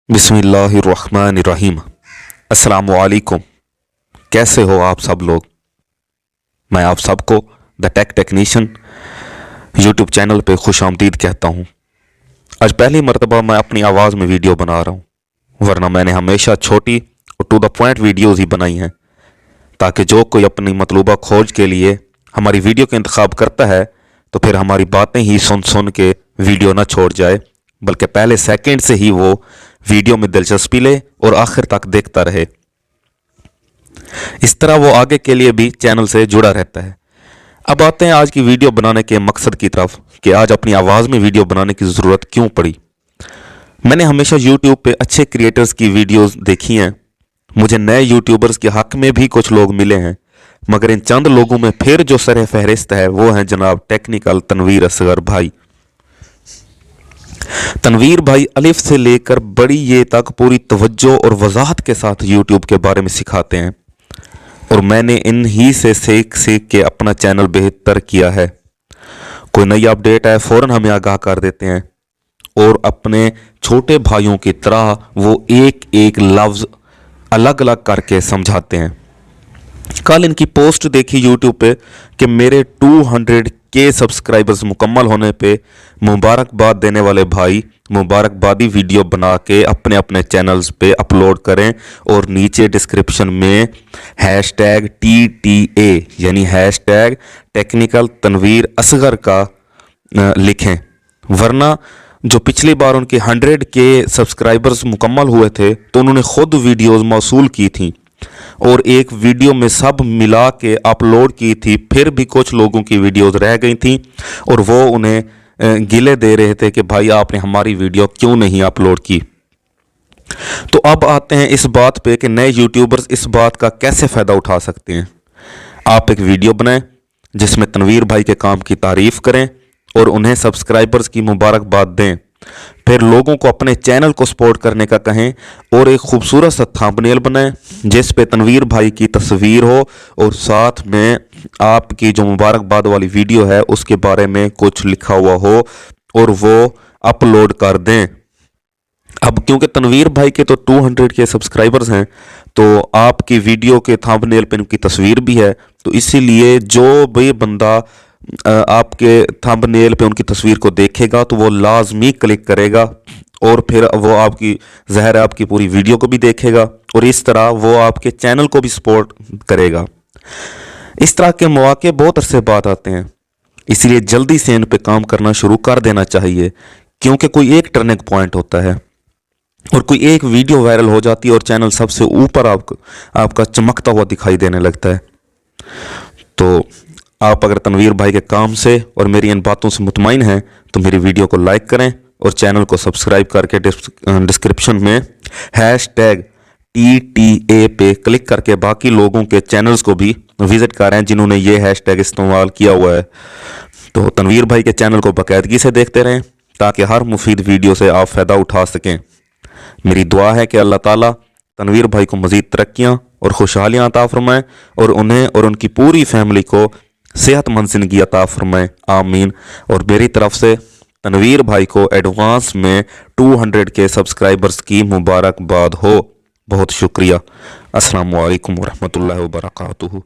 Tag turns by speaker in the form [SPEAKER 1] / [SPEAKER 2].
[SPEAKER 1] बिस्मिल्लाहिर्रहमानिर्रहीम। अस्सलामु अलैकुम। कैसे हो आप सब लोग? मैं आप सबको the tech technician YouTube channel पे खुश आमदीद कहता हूँ। आज पहली मरतबा मैं अपनी आवाज़ में वीडियो बना रहा हूँ, वरना मैंने हमेशा छोटी और टू द पॉइंट वीडियोज़ ही बनाई हैं, ताकि जो कोई अपनी मतलूबा खोज के लिए हमारी वीडियो का इंतखाब करता है तो फिर हमारी बातें ही सुन सुन के वीडियो ना छोड़ जाए, बल्कि पहले सेकंड से ही वो वीडियो में दिलचस्पी ले और आखिर तक देखता रहे। इस तरह वो आगे के लिए भी चैनल से जुड़ा रहता है। अब आते हैं आज की वीडियो बनाने के मकसद की तरफ कि आज अपनी आवाज़ में वीडियो बनाने की ज़रूरत क्यों पड़ी। मैंने हमेशा यूट्यूब पे अच्छे क्रिएटर्स की वीडियोस देखी हैं। मुझे नए यूट्यूबर्स के हक में भी कुछ लोग मिले हैं, मगर इन चंद लोगों में फिर जो सर फहरिस्त है वो हैं जनाब टेक्निकल तनवीर असगर भाई। तनवीर भाई अलिफ से लेकर बड़ी ये तक पूरी तवज्जो और वजाहत के साथ यूट्यूब के बारे में सिखाते हैं, और मैंने इन ही से सीख सीख के अपना चैनल बेहतर किया है। कोई नई अपडेट आए फ़ौरन हमें आगाह कर देते हैं, और अपने छोटे भाइयों की तरह वो एक एक लफ्ज़ अलग अलग करके समझाते हैं। कल इनकी पोस्ट देखी यूट्यूब पे कि मेरे 200K सब्सक्राइबर्स मुकम्मल होने पे मुबारकबाद देने वाले भाई मुबारकबादी वीडियो बना के अपने अपने चैनल्स पे अपलोड करें, और नीचे डिस्क्रिप्शन में #TTA यानी #टेक्निकल तनवीर असगर का लिखें, वरना जो पिछली बार उनके 100K सब्सक्राइबर्स मुकम्मल हुए थे तो उन्होंने ख़ुद वीडियोज़ मौसूल की थी और एक वीडियो में सब मिला के अपलोड की थी, फिर भी कुछ लोगों की वीडियोस रह गई थी और वो उन्हें गिले दे रहे थे कि भाई आपने हमारी वीडियो क्यों नहीं अपलोड की। तो अब आते हैं इस बात पे कि नए यूट्यूबर्स इस बात का कैसे फ़ायदा उठा सकते हैं। आप एक वीडियो बनाएं जिसमें तनवीर भाई के काम की तारीफ़ करें और उन्हें सब्सक्राइबर्स की मुबारकबाद दें, फिर लोगों को अपने चैनल को सपोर्ट करने का कहें, और एक खूबसूरत सा थंबनेल बनाएं जिस पे तनवीर भाई की तस्वीर हो और साथ में आपकी जो मुबारकबाद वाली वीडियो है उसके बारे में कुछ लिखा हुआ हो, और वो अपलोड कर दें। अब क्योंकि तनवीर भाई के तो 200K सब्सक्राइबर्स हैं, तो आपकी वीडियो के थंबनेल पे उनकी तस्वीर भी है, तो इसीलिए जो भी बंदा आपके थंबनेल पे उनकी तस्वीर को देखेगा तो वो लाजमी क्लिक करेगा, और फिर वो आपकी ज़ाहिर है आपकी पूरी वीडियो को भी देखेगा, और इस तरह वो आपके चैनल को भी सपोर्ट करेगा। इस तरह के मौके बहुत अरसे बाद आते हैं, इसलिए जल्दी से इन पे काम करना शुरू कर देना चाहिए, क्योंकि कोई एक टर्निंग पॉइंट होता है और कोई एक वीडियो वायरल हो जाती है और चैनल सबसे ऊपर आपका चमकता हुआ दिखाई देने लगता है। तो आप अगर तनवीर भाई के काम से और मेरी इन बातों से मुतमईन हैं तो मेरी वीडियो को लाइक करें और चैनल को सब्सक्राइब करके डिस्क्रिप्शन में #TTA पे क्लिक करके बाकी लोगों के चैनल्स को भी विज़िट करें जिन्होंने ये हैशटैग इस्तेमाल किया हुआ है। तो तनवीर भाई के चैनल को बाकायदगी से देखते रहें ताकि हर मुफीद वीडियो से आप फ़ायदा उठा सकें। मेरी दुआ है कि अल्लाह ताला तनवीर भाई को मज़ीद तरक्कियाँ और खुशहालियाँ अता फरमाएँ, और उन्हें और उनकी पूरी फैमिली को सेहतमंद ज़िंदगी अता फरमाएँ, आमीन। और मेरी तरफ से तनवीर भाई को एडवांस में 200K सब्सक्राइबर्स की मुबारकबाद हो। बहुत शुक्रिया। अस्सलामु अलैकुम वरहमतुल्लाहि वबरकातुहू।